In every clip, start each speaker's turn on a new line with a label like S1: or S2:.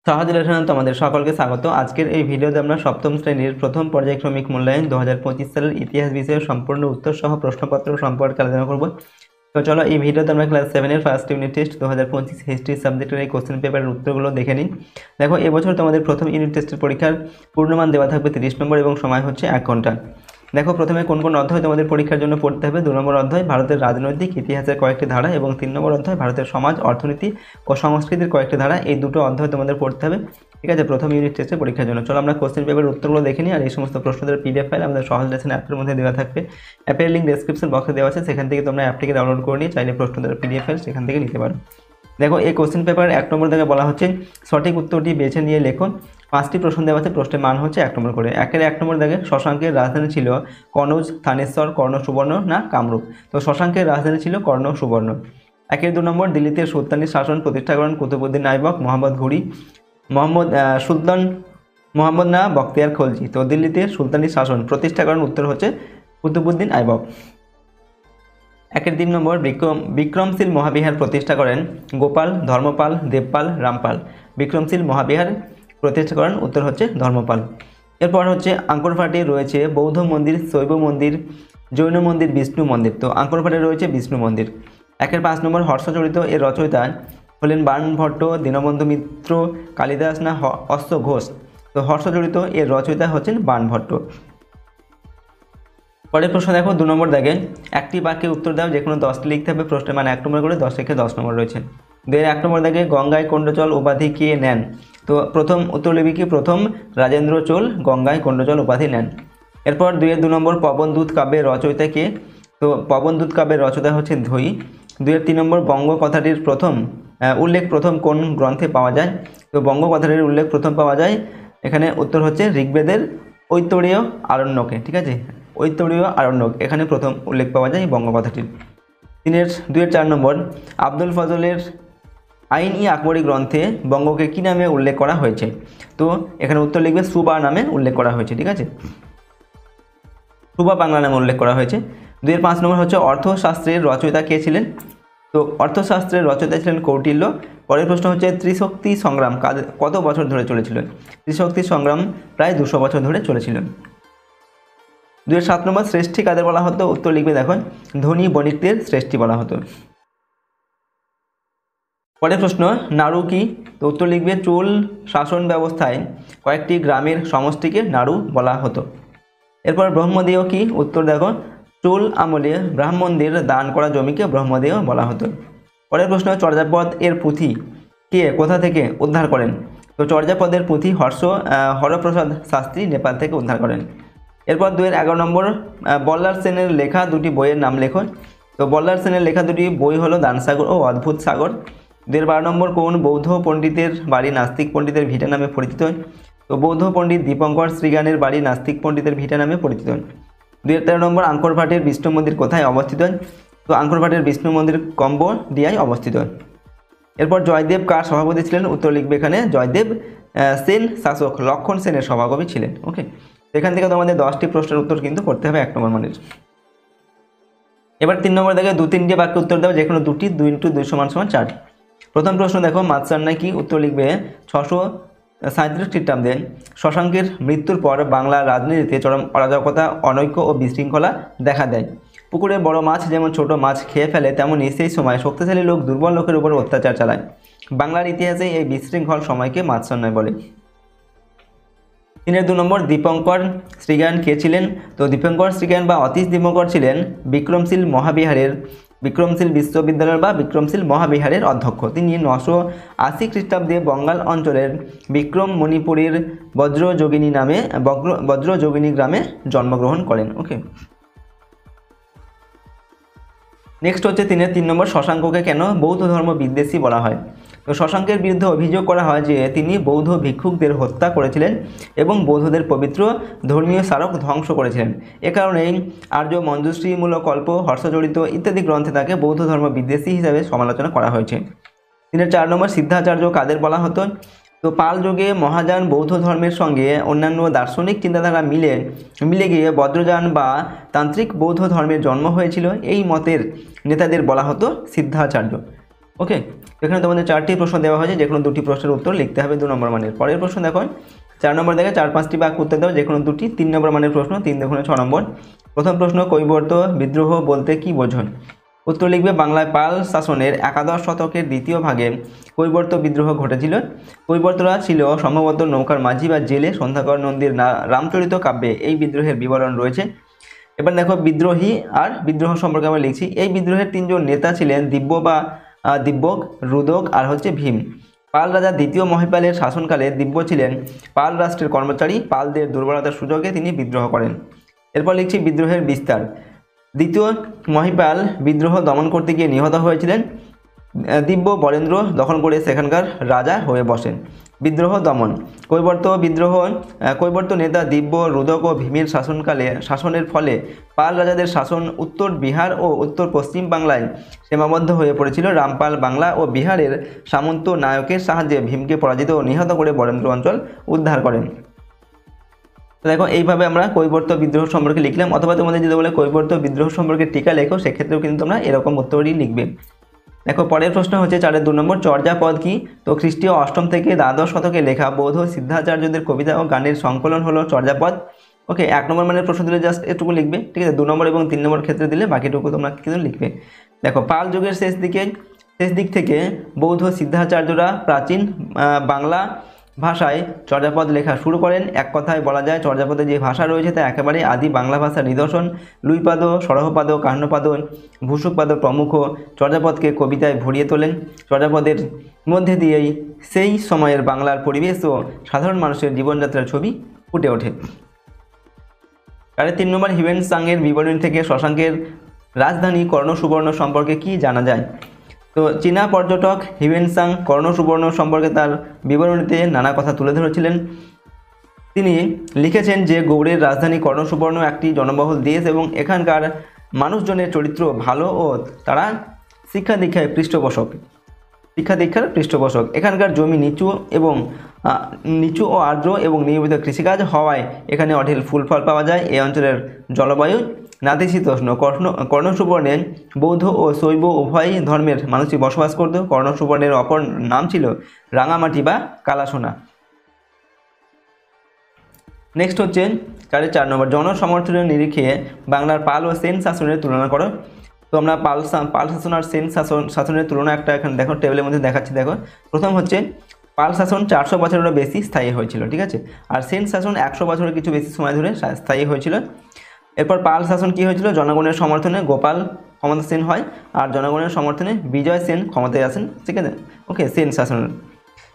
S1: সহজ লেসনে তোমাদের সকলকে স্বাগত। আজকের এই ভিডিওতে আমরা সপ্তম শ্রেণীর প্রথম পর্যায়ক্রমিক মূল্যায়ন 2025 সালের ইতিহাস বিষয়ের সম্পূর্ণ উত্তর সহ প্রশ্নপত্র সম্পর্কে আলোচনা করব। তো চলো এই ভিডিওতে আমরা ক্লাস 7-এর ফার্স্ট ইউনিট টেস্ট 2025 হিস্ট্রি সাবজেক্টের এই কোশ্চেন পেপারের উত্তরগুলো দেখে নিই। দেখো, এবছর তোমাদের প্রথম ইউনিট টেস্টের পরীক্ষার পূর্ণমান দেওয়া থাকবে 30 নম্বর এবং সময় হচ্ছে 1 ঘন্টা। দেখো, প্রথমে কোন কোন অধ্যায় তোমাদের পরীক্ষার জন্য পড়তে হবে। 2 নম্বর অধ্যায় ভারতের রাজনৈতিক ইতিহাসের কয়েকটি ধারা এবং 3 নম্বর অধ্যায় ভারতের সমাজ, অর্থনীতি ও সংস্কৃতির কয়েকটি ধারা। এই দুটো অধ্যায় তোমাদের পড়তে হবে, ঠিক আছে, প্রথম ইউনিট টেস্টের পরীক্ষার জন্য। চলো আমরা কোশ্চেন পেপারের উত্তরগুলো দেখে নিই। আর এই সমস্ত প্রশ্নদের পিডিএফ ফাইল আমাদের সহজ লেসন অ্যাপের মধ্যে দেওয়া থাকবে। অ্যাপের লিঙ্ক ডেসক্রিপশন বক্সে দেওয়া আছে, সেখান থেকে তোমরা অ্যাপটিকে ডাউনলোড করে নিয়ে চাইলে প্রশ্নদের পিডিএফ ফাইল সেখান থেকে নিতে পারো। দেখো, এই কোশ্চেন পেপার 1 নম্বর থেকে বলা হচ্ছে সঠিক উত্তরটি বেছে নিয়ে লেখো। 5টি প্রশ্ন দেওয়া আছে, প্রশ্নের মান হচ্ছে 1 নম্বর করে। 1 নম্বর দেখে শশাঙ্কের রাজধানী ছিল কনৌজ, থানেশ্বর, কর্ণ সুবর্ণ না কামরূপ। তো শশাঙ্কের রাজধানী ছিল কর্ণ সুবর্ণ। 2 নম্বর দিল্লিতে সুলতানি শাসন প্রতিষ্ঠা করেন কুতুবউদ্দিন আইবক, মোহাম্মদ ঘুরি, সুলতান মোহাম্মদ না বখতিয়ার খলজি। তো দিল্লিতে সুলতানি শাসন প্রতিষ্ঠা করেন, উত্তর হচ্ছে কুতুবউদ্দিন আইবক। 3 নম্বর বিক্রমশীল মহাবিহার প্রতিষ্ঠা করেন গোপাল, ধর্মপাল, দেবপাল, রামপাল। বিক্রমশীল মহাবিহার প্রতিষ্ঠা করেন, উত্তর হচ্ছে ধর্মপাল। এরপর হচ্ছে আঙ্করভাটে রয়েছে বৌদ্ধ মন্দির, শৈব মন্দির, জৈন মন্দির, বিষ্ণু মন্দির। তো আঙ্করভাটে রয়েছে বিষ্ণু মন্দির। 5 নম্বর হর্ষচরিত এর রচয়িতা হলেন বাণভট্ট, দীনবন্ধু মিত্র, কালিদাস না অশ্ব ঘোষ। তো হর্ষচরিত এর রচয়িতা হচ্ছেন বাণভট্ট। পরের প্রশ্ন দেখো, 2 নম্বর দাগে একটি বাক্যে উত্তর দাও, যে কোনো 10টি লিখতে হবে। প্রশ্নের মান 1 নম্বর করে, 10 থেকে 10 নম্বর রয়েছে। 1 নম্বর দাগে গঙ্গায় কোন্ডচল উপাধি কে নেন। তো প্রথম উত্তর লিখবি কি, প্রথম রাজেন্দ্র চোল গঙ্গায় কোন্ডচল উপাধি নেন। এরপর 2 নম্বর পবনদূত কাব্যের রচয়িতা কে। তো পবনদূত কাব্যের রচয়িতা হচ্ছে ধৈ। 3 নম্বর বঙ্গ কথাটির প্রথম উল্লেখ প্রথম কোন গ্রন্থে পাওয়া যায়। তো বঙ্গ কথাটির উল্লেখ প্রথম পাওয়া যায় এখানে, উত্তর হচ্ছে ঋগ্বেদের ঐতরেয় আরণ্যকে, ঠিক আছে, ঐতরেয় আরণ্যক, এখানে প্রথম উল্লেখ পাওয়া যায় বঙ্গ কথাটির। 4 নম্বর আব্দুল ফজলের আইন-ই আকবরী গ্রন্থে বঙ্গকে কী নামে উল্লেখ করা হয়েছে। তো এখানে উত্তর লিখবে সুবা নামে উল্লেখ করা হয়েছে, ঠিক আছে, সুবা বাংলা নামে উল্লেখ করা হয়েছে। 5 নম্বর হচ্ছে অর্থশাস্ত্রের রচয়িতা কে ছিলেন। তো অর্থশাস্ত্রের রচয়িতা ছিলেন কৌটিল্য। পরের প্রশ্ন হচ্ছে ত্রিশক্তি সংগ্রাম কত বছর ধরে চলেছিল। ত্রিশক্তি সংগ্রাম প্রায় 200 বছর ধরে চলেছিল। 7 নম্বর শ্রেষ্ঠী কাদের বলা হতো। উত্তর লিখবে দেখো, ধনী বণিকদের শ্রেষ্ঠী বলা হতো। পরের প্রশ্ন নাড়ু কি। তো উত্তর লিখবে চোল শাসন ব্যবস্থায় কয়েকটি গ্রামের সমষ্টিকে নাড়ু বলা হতো। এরপর ব্রহ্মদেয় কি। উত্তর দেখো, চোল আমলে ব্রাহ্মণদের দান করা জমিকে ব্রহ্মদেয় বলা হতো। পরের প্রশ্ন চর্যাপদ এর পুঁথি কে কোথা থেকে উদ্ধার করেন। তো চর্যাপদের পুঁথি হরপ্রসাদ শাস্ত্রী নেপাল থেকে উদ্ধার করেন। এরপর 11 নম্বর বল্লার সেনের লেখা 2টি বইয়ের নাম লেখো। তো বল্লার সেনের লেখা 2টি বই হলো দানসাগর ও অদ্ভুত সাগর। 12 নম্বর কোন বৌদ্ধ পণ্ডিতের বাড়ি নাস্তিক পণ্ডিতের ভিটা নামে পরিচিত। তো বৌদ্ধ পণ্ডিত দীপঙ্কর শ্রীজ্ঞানের বাড়ি নাস্তিক পণ্ডিতের ভিটা নামে পরিচিত। 13 নম্বর আঙ্করভাটের বিষ্ণু মন্দির কোথায় অবস্থিত। তো আঙ্করভাটের বিষ্ণু মন্দির কম্বোডিয়ায় অবস্থিত। এরপর জয়দেব কার সভাপতি ছিলেন। উত্তর লিখবে এখানে জয়দেব সেন শাসক লক্ষণ সেনের সভাকবি ছিলেন। ওকে, এখান থেকে তোমাদের 10টি প্রশ্নের উত্তর কিন্তু করতে হবে 1 নম্বর মানের। এবার 3 নম্বর দেখে 2-3টি বাক্যে উত্তর দেবে, যে কোনো 2টি, 2 × 2 = 4। প্রথম প্রশ্ন দেখো, মাতসান্নাই কি। উত্তর লিখবে 637 খ্রিস্টাব্দে শশাঙ্কের মৃত্যুর পর বাংলার রাজনীতিতে চরম অরাজকতা, অনৈক্য ও বিশৃঙ্খলা দেখা দেয়। পুকুরে বড় মাছ যেমন ছোট মাছ খেয়ে ফেলে, তেমনই সেই সময় শক্তিশালী লোক দুর্বল লোকের উপর অত্যাচার চালায়। বাংলার ইতিহাসে এই বিশৃঙ্খল সময়কে মাতসান্নাই বলে। 2 নম্বর দীপঙ্কর শ্রীজ্ঞান কে ছিলেন। তো দীপঙ্কর শ্রীজ্ঞান বা অতীশ দীপঙ্কর ছিলেন বিক্রমশীল বিশ্ববিদ্যালয়ের বা বিক্রমশীল মহাবিহারের অধ্যক্ষ। তিনি 980 খ্রিস্টাব্দে বঙ্গাল অঞ্চলের বিক্রম মণিপুরের বজ্রযোগিনী গ্রামে জন্মগ্রহণ করেন। ওকে, নেক্সট হচ্ছে 3 নম্বর শশাঙ্ককে কেন বৌদ্ধ ধর্ম বিদ্বেষী বলা হয়। তো শশাঙ্কের বিরুদ্ধে অভিযোগ করা হয় যে তিনি বৌদ্ধ ভিক্ষুকদের হত্যা করেছিলেন এবং বৌদ্ধদের পবিত্র ধর্মীয় স্মারক ধ্বংস করেছিলেন। এ কারণেই আর্য মঞ্জুশ্রীমূলক কল্প, হর্ষচরিত ইত্যাদি গ্রন্থে তাকে বৌদ্ধ ধর্ম বিদ্বেষী হিসাবে সমালোচনা করা হয়েছে। 4 নম্বর সিদ্ধাচার্য কাদের বলা হতো। তো পাল যুগে মহাযান বৌদ্ধ ধর্মের সঙ্গে অন্যান্য দার্শনিক চিন্তাধারা মিলে গিয়ে বজ্রযান বা তান্ত্রিক বৌদ্ধ ধর্মের জন্ম হয়েছিল। এই মতের নেতাদের বলা হতো সিদ্ধাচার্য। ওকে, এখানে তোমাদের 4টি প্রশ্ন দেওয়া হয়েছে, যে কোনো 2টি প্রশ্নের উত্তর লিখতে হবে 2 নম্বর মানের। পরের প্রশ্ন দেখো 4 নম্বর দেখে 4-5টি বাক্য উত্তর দাও, যে কোনো 2টি 3 নম্বর মানের প্রশ্ন, 3 দুগুণে 6 নম্বর। প্রথম প্রশ্ন, কৈবর্ত বিদ্রোহ বলতে কি বোঝেন? উত্তর লিখবে, বাংলায় পাল শাসনের একাদশ শতকের দ্বিতীয় ভাগে কৈবর্ত বিদ্রোহ ঘটেছিল। কৈবর্তরা ছিল সম্ভবত নৌকার মাঝি বা জেলে। সন্ধ্যাকর নন্দীর রামচরিত কাব্যে এই বিদ্রোহের বিবরণ রয়েছে। এবার দেখো বিদ্রোহী আর বিদ্রোহ সম্পর্কে আমরা লিখছি। এই বিদ্রোহের 3 জন নেতা ছিলেন দিব্যক, রুদক আর হচ্ছে ভীম। পাল রাজা দ্বিতীয় মহিপালের শাসনকালে দিব্য ছিলেন পাল রাষ্ট্রের কর্মচারী। পালদের দুর্বলতার সুযোগে তিনি বিদ্রোহ করেন। এরপর লিখছি বিদ্রোহের বিস্তার। দ্বিতীয় মহিপাল বিদ্রোহ দমন করতে গিয়ে নিহত হয়েছিলেন। দিব্য বরেন্দ্র দখল করে সেখানকার রাজা হয়ে বসেন। বিদ্রোহ দমন। কৈবর্ত নেতা দিব্য, রুদক ও ভীমের শাসনের ফলে পাল রাজাদের শাসন উত্তর বিহার ও উত্তর পশ্চিম বাংলায় সীমাবদ্ধ হয়ে পড়েছিল। রামপাল বাংলা ও বিহারের সামন্ত নায়কের সাহায্যে ভীমকে পরাজিত ও নিহত করে বরেন্দ্র অঞ্চল উদ্ধার করেন। দেখো এইভাবে আমরা কৈবর্ত বিদ্রোহ সম্পর্কে লিখলাম। অথবা তোমাদের যদি বলে কৈবর্ত বিদ্রোহ সম্পর্কে টিকা লেখো, সেক্ষেত্রেও কিন্তু তোমরা এরকম উত্তরই লিখবে। দেখো পরের প্রশ্ন হচ্ছে 4-এর 2 নম্বর, চর্যাপদ কি? তো খ্রিস্টীয় 8ম থেকে দ্বাদশ শতকে লেখা বৌদ্ধ সিদ্ধাচার্যদের কবিতা ও গানের সংকলন হলো চর্যাপদ। ওকে, 1 নম্বর মানের প্রশ্ন দিলে জাস্ট এটুকু লিখবে, ঠিক আছে। 2 নম্বর এবং 3 নম্বর ক্ষেত্রে দিলে বাকিটুকু তোমরা কিন্তু লিখবে। দেখো পাল যুগের শেষ দিক থেকে বৌদ্ধ সিদ্ধাচার্যরা প্রাচীন বাংলা ভাষায় চর্যাপদ লেখা শুরু করেন। এক কথায় বলা যায় চর্যাপদে যে ভাষা রয়েছে তা একেবারে আদি বাংলা ভাষার নিদর্শন। লুইপাদ, সরহপাদ, কাহ্নপাদ, ভূষুকপাদ প্রমুখ চর্যাপদকে কবিতায় ভরিয়ে তোলেন। চর্যাপদের মধ্যে দিয়েই সেই সময়ের বাংলার পরিবেশ ও সাধারণ মানুষের জীবনযাত্রার ছবি ফুটে ওঠে। 3 নম্বর, হিউয়েন-সাংয়ের বিবরণী থেকে শশাঙ্কের রাজধানী কর্ণ-সুবর্ণ সম্পর্কে কি জানা যায়? তো চীনা পর্যটক হিউয়েন-সাং কর্ণ-সুবর্ণ সম্পর্কে তার বিবরণীতে নানা কথা তুলে ধরেছিলেন। তিনি লিখেছেন যে গৌড়ের রাজধানী কর্ণ-সুবর্ণ একটি জনবহুল দেশ এবং এখানকার মানুষজনের চরিত্র ভালো ও তারা শিক্ষা দীক্ষার পৃষ্ঠপোষক। এখানকার জমি নিচু ও আর্দ্র এবং নিয়মিত কৃষিকাজ হওয়ায় এখানে অঢেল ফুল ফল পাওয়া যায়। এই অঞ্চলের জলবায়ু নাতিশীতোষ্ণ। কর্ণ-সুবর্ণে বৌদ্ধ ও শৈব উভয় ধর্মের মানুষই বসবাস করত। কর্ণ-সুবর্ণের অপর নাম ছিল রাঙামাটি বা কালাসোনা। নেক্সট হচ্ছে 4 নম্বর, জনসমর্থনের নিরিখে বাংলার পাল ও সেন শাসনের তুলনা করো। তো আমরা পাল শাসন আর সেন শাসনের তুলনা একটা এখানে দেখো টেবিলের মধ্যে দেখাচ্ছি। দেখো প্রথম হচ্ছে পাল শাসন 400 বছরেরও বেশি স্থায়ী হয়েছিল, ঠিক আছে। আর সেন শাসন 100 বছরের কিছু বেশি সময় ধরে স্থায়ী হয়েছিল। এরপর পাল শাসন কী হয়েছিল? জনগণের সমর্থনে গোপাল ক্ষমতাসীন হয় আর জনগণের সমর্থনে বিজয় সেন ক্ষমতায় আসেন, ঠিক আছে। ওকে, সেন শাসন।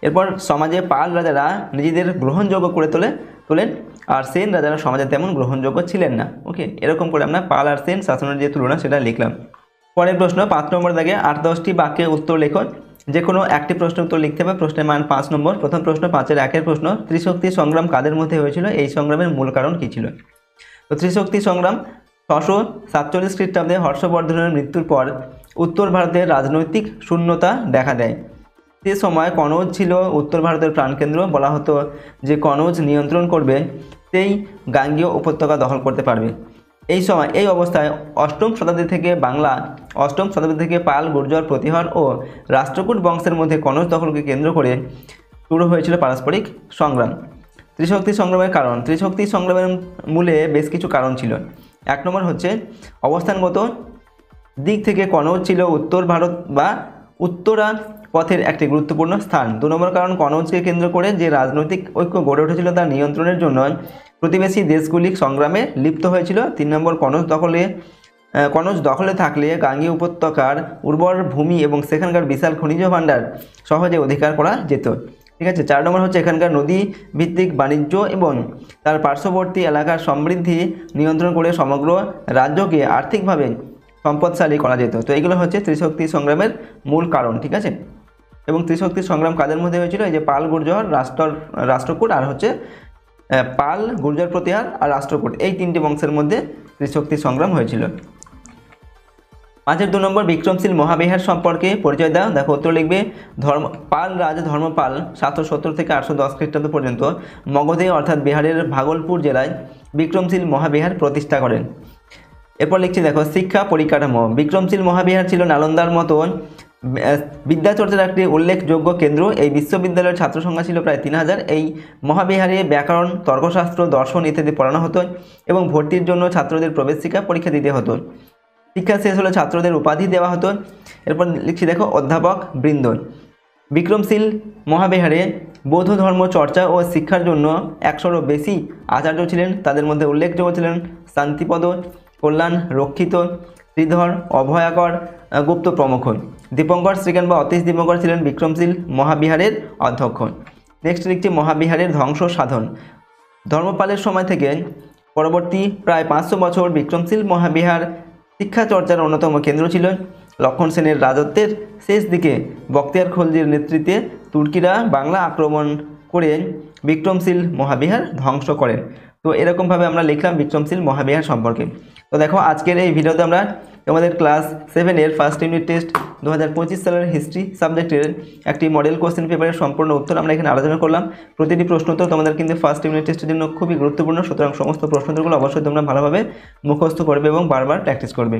S1: এরপর সমাজে পাল রাজারা নিজেদের গ্রহণযোগ্য করে তোলেন আর সেন রাজারা সমাজে তেমন গ্রহণযোগ্য ছিলেন না। ওকে, এরকম করে আমরা পাল আর সেন শাসনের যে তুলনা সেটা লিখলাম। পরের প্রশ্ন 5 নম্বর দাগে 8-10টি বাক্যে উত্তর লেখো। যে কোনো একটি প্রশ্নের উত্তর লিখতে হবে। প্রশ্নের মান 5 নম্বর। প্রথম প্রশ্ন 5-এর 1-এর প্রশ্ন, ত্রিশক্তি সংগ্রাম কাদের মধ্যে হয়েছিল? এই সংগ্রামের মূল কারণ কী ছিল? তো ত্রিশক্তি সংগ্রাম 647 খ্রিস্টাব্দে হর্ষবর্ধনের মৃত্যুর পর উত্তর ভারতের রাজনৈতিক শূন্যতা দেখা দেয়। সে সময় কনৌজ ছিল উত্তর ভারতের প্রাণকেন্দ্র। বলা হতো যে কনৌজ নিয়ন্ত্রণ করবে সেই গাঙ্গেয় উপত্যকা দখল করতে পারবে। এই অবস্থায় অষ্টম শতাব্দী থেকে পাল, গুর্জর, প্রতিহর ও রাষ্ট্রকূট বংশের মধ্যে কনৌজ দখলকে কেন্দ্র করে শুরু হয়েছিল পারস্পরিক সংগ্রাম। ত্রিশক্তি সংগ্রামের কারণ। ত্রিশক্তি সংগ্রামের মূলে বেশ কিছু কারণ ছিল। 1 নম্বর হচ্ছে অবস্থানগত দিক থেকে কনৌজ ছিল উত্তর ভারত বা উত্তরা পথের একটি গুরুত্বপূর্ণ স্থান। 2 নম্বর কারণ, কনৌজকে কেন্দ্র করে যে রাজনৈতিক ঐক্য গড়ে উঠেছিল তার নিয়ন্ত্রণের জন্য প্রতিবেশী দেশগুলি সংগ্রামে লিপ্ত হয়েছিল। 3 নম্বর, কনৌজ দখলে থাকলে গাঙ্গেয় উপত্যকার উর্বর ভূমি এবং সেখানকার বিশাল খনিজ ভাণ্ডার সহজে অধিকার করা যেত, ঠিক আছে। 4 নম্বর হচ্ছে এখানকার নদী ভিত্তিক বাণিজ্য এবং তার পার্শ্ববর্তী এলাকার সমৃদ্ধি নিয়ন্ত্রণ করে সমগ্র রাজ্যকে আর্থিকভাবে সম্পদশালী করা যেত। তো এগুলো হচ্ছে ত্রিশক্তি সংগ্রামের মূল কারণ, ঠিক আছে। এবং ত্রিশক্তি সংগ্রাম কাদের মধ্যে হয়েছিল? এই যে পাল, গুর্জর, রাষ্ট্রকূট আর হচ্ছে পাল, গুর্জর, প্রতিহার আর রাষ্ট্রকূট, এই 3টি বংশের মধ্যে ত্রিশক্তি সংগ্রাম হয়েছিল। 5-এর 2 নম্বর, বিক্রমশীল মহাবিহার সম্পর্কে পরিচয় দাও। দেখো উত্তর লিখবে, পাল রাজ ধর্মপাল 770 থেকে 810 খ্রিস্টাব্দ পর্যন্ত মগধে অর্থাৎ বিহারের ভাগলপুর জেলায় বিক্রমশীল মহাবিহার প্রতিষ্ঠা করেন। এরপর লিখছি দেখো শিক্ষা পরিকাঠামো। বিক্রমশীল মহাবিহার ছিল নালন্দার মতো বিদ্যাচর্চার একটি উল্লেখযোগ্য কেন্দ্র। এই বিশ্ববিদ্যালয়ের ছাত্র সংখ্যা ছিল প্রায় 3000। এই মহাবিহারে ব্যাকরণ, তর্কশাস্ত্র, দর্শন ইত্যাদি পড়ানো হতো এবং ভর্তির জন্য ছাত্রদের প্রবেশিকা পরীক্ষা দিতে হতো। শিক্ষা শেষ হলে ছাত্রদের উপাধি দেওয়া হতো। এরপর লিখছি দেখো, অধ্যাপক বৃন্দ। বিক্রমশীল মহাবিহারে বৌদ্ধ ধর্ম চর্চা ও শিক্ষার জন্য 100-রও বেশি আচার্য ছিলেন। তাদের মধ্যে উল্লেখযোগ্য ছিলেন শান্তিপদ, কল্যাণ রক্ষিত, শ্রীধর, অভয়াকর, গুপ্ত প্রমুখ। দীপঙ্কর শ্রীকান্ত বা অতীশ দীপঙ্কর ছিলেন বিক্রমশীল মহাবিহারের অধ্যক্ষ। নেক্সট লিখছি মহাবিহারের ধ্বংস সাধন। ধর্মপালের সময় থেকে পরবর্তী প্রায় 500 বছর বিক্রমশীল মহাবিহার শিক্ষা চর্চার অন্যতম কেন্দ্র ছিল। লক্ষণ সেনের রাজত্বের শেষ দিকে বখতিয়ার খলজির নেতৃত্বে তুর্কিরা বাংলা আক্রমণ করে বিক্রমশীল মহাবিহার ধ্বংস করেন। তো এরকমভাবে আমরা লিখলাম বিক্রমশীল মহাবিহার সম্পর্কে। তো দেখো, আজকের এই ভিডিওতে আমরা তোমাদের ক্লাস 7-এর ফার্স্ট ইউনিট টেস্ট 2025 সালের হিস্ট্রি সাবজেক্টের একটি মডেল কোশ্চেন পেপারের সম্পূর্ণ উত্তর আমরা এখানে আলোচনা করলাম। প্রতিটি প্রশ্ন উত্তর তোমাদের কিন্তু ফার্স্ট ইউনিট টেস্টের জন্য খুবই গুরুত্বপূর্ণ। সুতরাং সমস্ত প্রশ্ন উত্তরগুলো অবশ্যই তোমরা ভালোভাবে মুখস্থ করবে এবং বারবার প্র্যাকটিস করবে।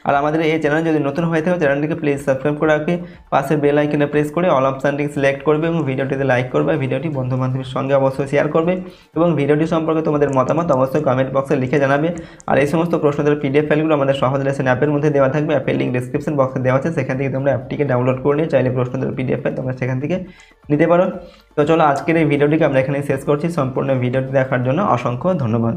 S1: আর আমাদের এই চ্যানেল যদি নতুন হয়ে থাকে, চ্যানেলটিকে প্লিজ সাবস্ক্রাইব করে রাখবে, পাশের বেল আইকনে প্রেস করে অল অপশানটি সিলেক্ট করবে এবং ভিডিওটিতে লাইক করবে, ভিডিওটি বন্ধু-বান্ধবের সঙ্গে অবশ্যই শেয়ার করবে এবং ভিডিওটি সম্পর্কে তোমাদের মতামত অবশ্যই কমেন্ট বক্সে লিখে জানাবে। আর এই সমস্ত প্রশ্নদের পিডিএফ ফাইলগুলো আমাদের সহজ লেসন অ্যাপের মধ্যে দেওয়া থাকবে। অ্যাপের লিঙ্ক ডেসক্রিপশন বক্সে দেওয়া আছে, সেখান থেকে তোমরা অ্যাপটিকে ডাউনলোড করে নিয়ে চাইলে প্রশ্নদের পিডিএফ ফাইল তোমরা সেখান থেকে নিতে পারো। তো চলো, আজকের এই ভিডিওটিকে আমরা এখানে শেষ করছি। সম্পূর্ণ ভিডিওটি দেখার জন্য অসংখ্য ধন্যবাদ।